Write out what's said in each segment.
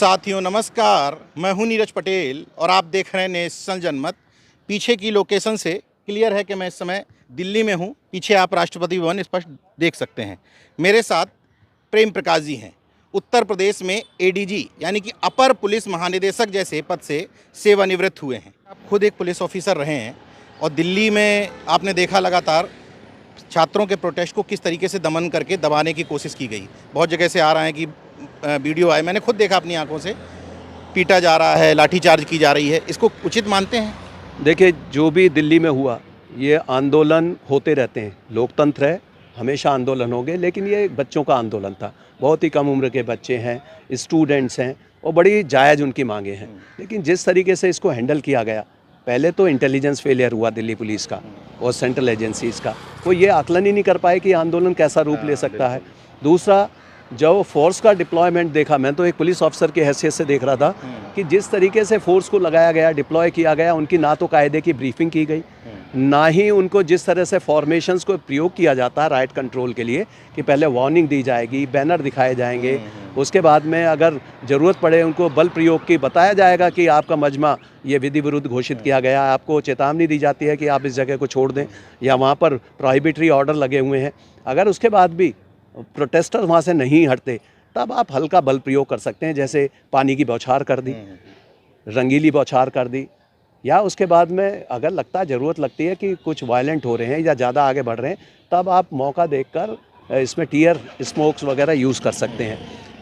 साथियों नमस्कार, मैं हूं नीरज पटेल और आप देख रहे हैं नेशनल जनमत। पीछे की लोकेशन से क्लियर है कि मैं इस समय दिल्ली में हूं। पीछे आप राष्ट्रपति भवन स्पष्ट देख सकते हैं। मेरे साथ प्रेम प्रकाश जी हैं। उत्तर प्रदेश में एडीजी यानी कि अपर पुलिस महानिदेशक जैसे पद से सेवानिवृत्त हुए हैं। आप खुद एक पुलिस ऑफिसर रहे हैं और दिल्ली में आपने देखा लगातार छात्रों के प्रोटेस्ट को किस तरीके से दमन करके दबाने की कोशिश की गई। बहुत जगह से आ रहा है कि वीडियो आए, मैंने खुद देखा अपनी आंखों से, पीटा जा रहा है, लाठीचार्ज की जा रही है। इसको उचित मानते हैं? देखिए, जो भी दिल्ली में हुआ, ये आंदोलन होते रहते हैं, लोकतंत्र है, हमेशा आंदोलन होंगे, लेकिन ये बच्चों का आंदोलन था। बहुत ही कम उम्र के बच्चे हैं, स्टूडेंट्स हैं और बड़ी जायज़ उनकी मांगे हैं। लेकिन जिस तरीके से इसको हैंडल किया गया, पहले तो इंटेलिजेंस फेलियर हुआ दिल्ली पुलिस का और सेंट्रल एजेंसीज़ का, वो ये आकलन ही नहीं कर पाए कि आंदोलन कैसा रूप ले सकता है। दूसरा, जो फोर्स का डिप्लॉयमेंट देखा, मैं तो एक पुलिस ऑफिसर की हैसियत से देख रहा था कि जिस तरीके से फोर्स को लगाया गया, डिप्लॉय किया गया, उनकी ना तो कायदे की ब्रीफिंग की गई, ना ही उनको जिस तरह से फॉर्मेशंस को प्रयोग किया जाता है राइट कंट्रोल के लिए कि पहले वार्निंग दी जाएगी, बैनर दिखाए जाएंगे, उसके बाद में अगर ज़रूरत पड़े उनको बल प्रयोग की बताया जाएगा कि आपका मजमा ये विधि विरुद्ध घोषित किया गया, आपको चेतावनी दी जाती है कि आप इस जगह को छोड़ दें या वहाँ पर प्रोहिबिटरी ऑर्डर लगे हुए हैं। अगर उसके बाद भी प्रोटेस्टर वहाँ से नहीं हटते, तब आप हल्का बल प्रयोग कर सकते हैं, जैसे पानी की बौछार कर दी, रंगीली बौछार कर दी, या उसके बाद में अगर लगता है ज़रूरत लगती है कि कुछ वायलेंट हो रहे हैं या ज़्यादा आगे बढ़ रहे हैं, तब आप मौका देखकर इसमें टीयर स्मोक्स वगैरह यूज़ कर सकते हैं।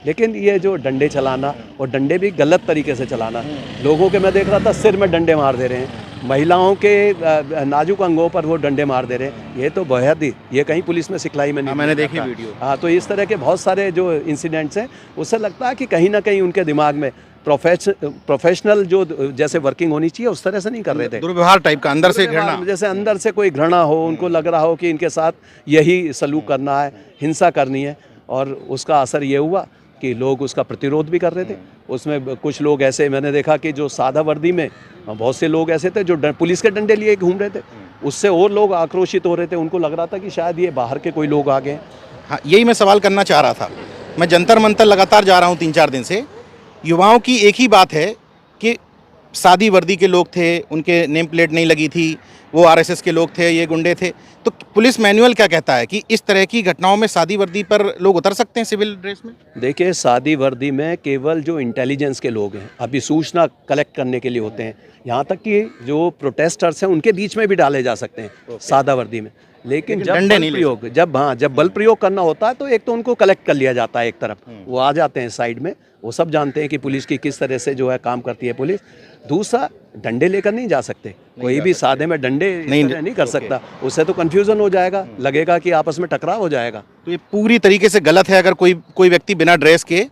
लेकिन ये जो डंडे चलाना, और डंडे भी गलत तरीके से चलाना, लोगों के मैं देख रहा था सिर में डंडे मार दे रहे हैं, महिलाओं के नाजुक अंगों पर वो डंडे मार दे रहे हैं, ये तो बेहद ही, ये कहीं पुलिस में सिखलाई में नहीं। मैंने देखी वीडियो। हाँ, तो इस तरह के बहुत सारे जो इंसिडेंट्स हैं, उससे लगता है कि कहीं ना कहीं उनके दिमाग में प्रोफेशनल जो जैसे वर्किंग होनी चाहिए उस तरह से नहीं कर रहे थे। दुर्व्यवहार टाइप का, अंदर से घृणा, जैसे अंदर से कोई घृणा हो, उनको लग रहा हो कि इनके साथ यही सलूक करना है, हिंसा करनी है, और उसका असर ये हुआ कि लोग उसका प्रतिरोध भी कर रहे थे। उसमें कुछ लोग ऐसे मैंने देखा कि जो सादा वर्दी में बहुत से लोग ऐसे थे जो पुलिस के डंडे लिए घूम रहे थे, उससे और लोग आक्रोशित हो रहे थे। उनको लग रहा था कि शायद ये बाहर के कोई लोग आ गए। हाँ, यही मैं सवाल करना चाह रहा था। मैं जंतर मंतर लगातार जा रहा हूँ 3-4 दिन से। युवाओं की एक ही बात है कि सादी वर्दी के लोग थे, उनके नेम प्लेट नहीं लगी थी, वो आरएसएस के लोग थे, ये गुंडे थे। तो पुलिस मैनुअल क्या कहता है कि इस तरह की घटनाओं में सादी वर्दी पर लोग उतर सकते हैं सिविल ड्रेस में? देखिए, सादी वर्दी में केवल जो इंटेलिजेंस के लोग हैं, अभी सूचना कलेक्ट करने के लिए होते हैं, यहाँ तक कि जो प्रोटेस्टर्स हैं उनके बीच में भी डाले जा सकते हैं सादा वर्दी में। लेकिन जब बल प्रयोग जब बल प्रयोग करना होता है तो एक तो उनको कलेक्ट कर लिया जाता है एक तरफ, वो आ जाते हैं साइड में, वो सब जानते हैं कि पुलिस की किस तरह से जो है काम करती है पुलिस। दूसरा, डंडे लेकर नहीं जा सकते, कोई भी सादे में डंडे नहीं कर सकता, उससे तो कंफ्यूजन हो जाएगा, लगेगा कि आपस में टकराव हो जाएगा। तो ये पूरी तरीके से गलत है। अगर कोई व्यक्ति बिना ड्रेस के,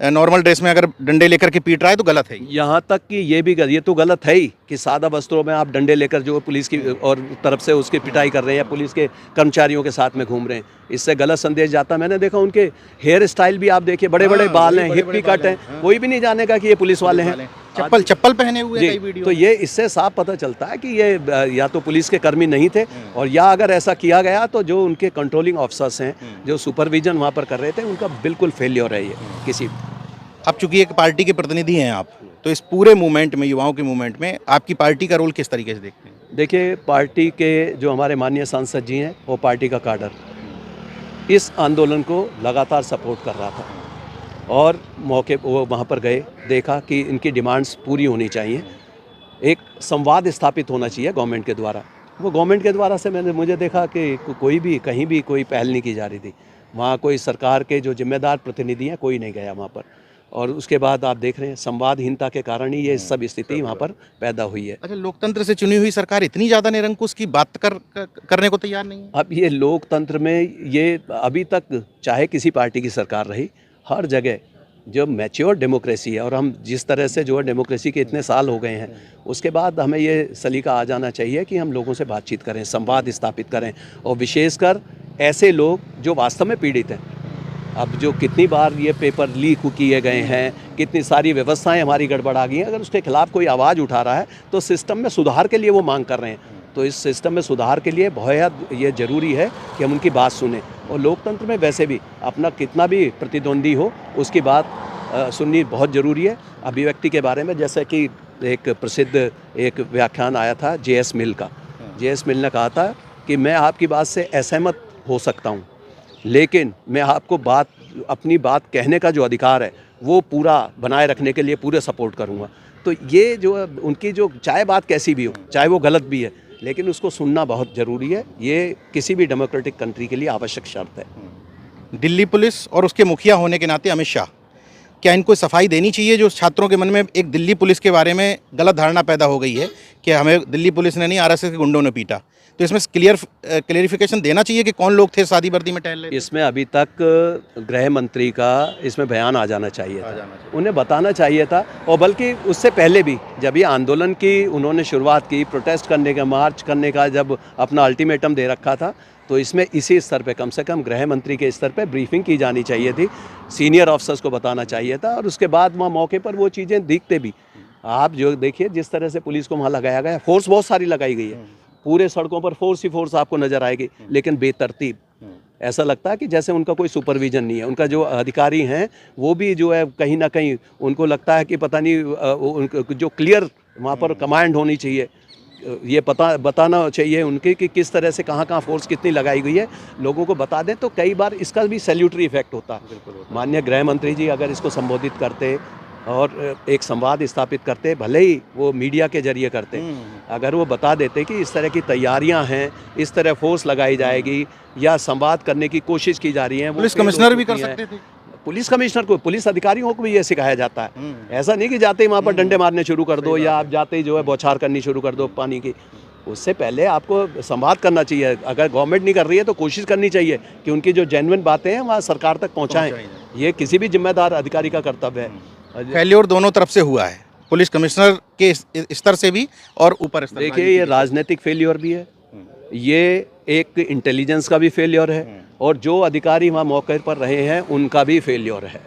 नॉर्मल ड्रेस में अगर डंडे लेकर के पीट रहा है तो गलत है। यहाँ तक कि ये तो गलत है ही कि सादा वस्त्रों में आप डंडे लेकर जो पुलिस की और तरफ से उसकी पिटाई कर रहे हैं या पुलिस के कर्मचारियों के साथ में घूम रहे हैं, इससे गलत संदेश जाता है। मैंने देखा उनके हेयर स्टाइल भी आप देखिए, बड़े बड़े बाल हैं, हिप की कट हैं, कोई भी नहीं जानेगा कि ये पुलिस वाले हैं। चप्पल पहने हुए कई वीडियो। तो ये इससे साफ पता चलता है कि ये या तो पुलिस के कर्मी नहीं थे, और या अगर ऐसा किया गया तो जो उनके कंट्रोलिंग ऑफिसर्स हैं, जो सुपरविजन वहाँ पर कर रहे थे, उनका बिल्कुल फेलियर है ये किसी। अब चूंकि एक पार्टी के प्रतिनिधि हैं आप, तो इस पूरे मूवमेंट में, युवाओं के मूवमेंट में आपकी पार्टी का रोल किस तरीके से देखते हैं? देखिए, पार्टी के जो हमारे माननीय सांसद जी हैं, वो पार्टी का काडर इस आंदोलन को लगातार सपोर्ट कर रहा था, और मौके वो वहाँ पर गए, देखा कि इनकी डिमांड्स पूरी होनी चाहिए, एक संवाद स्थापित होना चाहिए गवर्नमेंट के द्वारा। वो गवर्नमेंट के द्वारा से मुझे देखा कि कोई भी कहीं भी कोई पहल नहीं की जा रही थी। वहाँ कोई सरकार के जो जिम्मेदार प्रतिनिधि हैं, कोई नहीं गया वहाँ पर, और उसके बाद आप देख रहे हैं संवादहीनता के कारण ही ये सब स्थिति वहाँ पर पैदा हुई है। अच्छा, लोकतंत्र से चुनी हुई सरकार इतनी ज़्यादा निरंकुश की बात करने को तैयार नहीं है? अब ये लोकतंत्र में ये अभी तक चाहे किसी पार्टी की सरकार रही, हर जगह जो मैच्योर डेमोक्रेसी है, और हम जिस तरह से जो है डेमोक्रेसी के इतने साल हो गए हैं, उसके बाद हमें ये सलीका आ जाना चाहिए कि हम लोगों से बातचीत करें, संवाद स्थापित करें, और विशेषकर ऐसे लोग जो वास्तव में पीड़ित हैं। अब जो कितनी बार ये पेपर लीक किए गए हैं, कितनी सारी व्यवस्थाएं हमारी गड़बड़ा गई हैं, अगर उसके खिलाफ कोई आवाज़ उठा रहा है तो सिस्टम में सुधार के लिए वो मांग कर रहे हैं। तो इस सिस्टम में सुधार के लिए बहुत ये ज़रूरी है कि हम उनकी बात सुनें, और लोकतंत्र में वैसे भी अपना कितना भी प्रतिद्वंदी हो उसकी बात सुननी बहुत ज़रूरी है। अभिव्यक्ति के बारे में जैसे कि एक प्रसिद्ध एक व्याख्यान आया था J.S. मिल का। J.S. मिल ने कहा था कि मैं आपकी बात से असहमत हो सकता हूँ, लेकिन मैं आपको अपनी बात कहने का जो अधिकार है वो पूरा बनाए रखने के लिए पूरे सपोर्ट करूँगा। तो ये जो उनकी जो चाहे बात कैसी भी हो, चाहे वो गलत भी है, लेकिन उसको सुनना बहुत ज़रूरी है। ये किसी भी डेमोक्रेटिक कंट्री के लिए आवश्यक शर्त है। दिल्ली पुलिस और उसके मुखिया होने के नाते अमित शाह, क्या इनको सफाई देनी चाहिए? जो छात्रों के मन में एक दिल्ली पुलिस के बारे में गलत धारणा पैदा हो गई है कि हमें दिल्ली पुलिस ने नहीं, आरएसएस के गुंडों ने पीटा, तो इसमें क्लियरिफिकेशन देना चाहिए कि कौन लोग थे शादी वर्दी में टहल रहे थे? इसमें अभी तक गृह मंत्री का इसमें बयान आ जाना चाहिए था, उन्हें बताना चाहिए था। और बल्कि उससे पहले भी जब ये आंदोलन की उन्होंने शुरुआत की, प्रोटेस्ट करने का, मार्च करने का जब अपना अल्टीमेटम दे रखा था, तो इसमें इसी स्तर पे कम से कम गृह मंत्री के स्तर पे ब्रीफिंग की जानी चाहिए थी, सीनियर ऑफिसर्स को बताना चाहिए था। और उसके बाद वहाँ मौके पर वो चीज़ें दिखते भी। आप जो देखिए जिस तरह से पुलिस को वहाँ लगाया गया, फोर्स बहुत सारी लगाई गई है, पूरे सड़कों पर फोर्स ही फोर्स आपको नज़र आएगी, लेकिन बेतरतीब। ऐसा लगता है कि जैसे उनका कोई सुपरविजन नहीं है। उनका जो अधिकारी हैं वो भी जो है कहीं ना कहीं उनको लगता है कि पता नहीं उनको जो क्लियर वहाँ पर कमांड होनी चाहिए, ये बताना चाहिए उनके कि किस तरह से कहाँ फोर्स कितनी लगाई गई है, लोगों को बता दें तो कई बार इसका भी सैल्यूटरी इफेक्ट होता है। माननीय गृह मंत्री जी अगर इसको संबोधित करते और एक संवाद स्थापित करते, भले ही वो मीडिया के जरिए करते, अगर वो बता देते कि इस तरह की तैयारियां हैं, इस तरह फोर्स लगाई जाएगी या संवाद करने की कोशिश की जा रही है। पुलिस कमिश्नर भी कर सकते थे। पुलिस कमिश्नर को, पुलिस अधिकारियों को भी ये सिखाया जाता है। ऐसा नहीं कि जाते ही वहाँ पर डंडे मारने शुरू कर दो या आप जाते ही जो है बौछार करनी शुरू कर दो पानी की। उससे पहले आपको संवाद करना चाहिए। अगर गवर्नमेंट नहीं कर रही है तो कोशिश करनी चाहिए कि उनकी जो जेन्युइन बातें हैं वहाँ सरकार तक पहुँचाएँ। ये किसी भी जिम्मेदार अधिकारी का कर्तव्य है। फेल्योर दोनों तरफ से हुआ है, पुलिस कमिश्नर के स्तर से भी और ऊपर स्तर। देखिए ये राजनीतिक फेल्योर भी है, ये एक इंटेलिजेंस का भी फेल्योर है, और जो अधिकारी वहाँ मौके पर रहे हैं उनका भी फेल्योर है।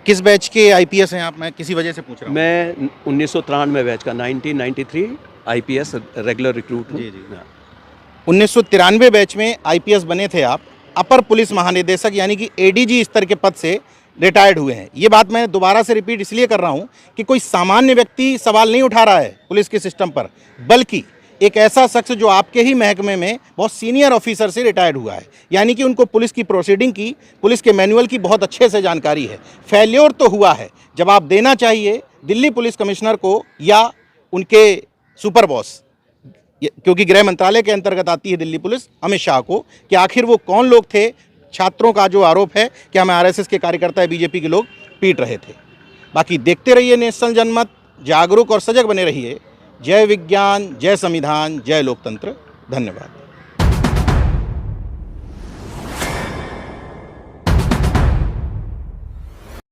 किस बैच के आईपीएस हैं आप? मैं किसी वजह से पूछ रहा हूँ। मैं 1993 बैच का 1993 आईपीएस रेगुलर रिक्रूट हूँ। 1993 बैच में आईपीएस बने थे आप, अपर पुलिस महानिदेशक यानी कि एडीजी स्तर के पद से रिटायर्ड हुए हैं। ये बात मैं दोबारा से रिपीट इसलिए कर रहा हूँ कि कोई सामान्य व्यक्ति सवाल नहीं उठा रहा है पुलिस के सिस्टम पर, बल्कि एक ऐसा शख्स जो आपके ही महकमे में बहुत सीनियर ऑफिसर से रिटायर्ड हुआ है, यानी कि उनको पुलिस की प्रोसीडिंग की, पुलिस के मैनुअल की बहुत अच्छे से जानकारी है। फेल्योर तो हुआ है, जवाब देना चाहिए दिल्ली पुलिस कमिश्नर को या उनके सुपर बॉस, क्योंकि गृह मंत्रालय के अंतर्गत आती है दिल्ली पुलिस, अमित शाह को, कि आखिर वो कौन लोग थे। छात्रों का जो आरोप है कि हमें आरएसएस के कार्यकर्ता, बीजेपी के लोग पीट रहे थे। बाकी देखते रहिए नेशनल जनमत, जागरूक और सजग बने रहिए। जय विज्ञान, जय संविधान, जय लोकतंत्र। धन्यवाद।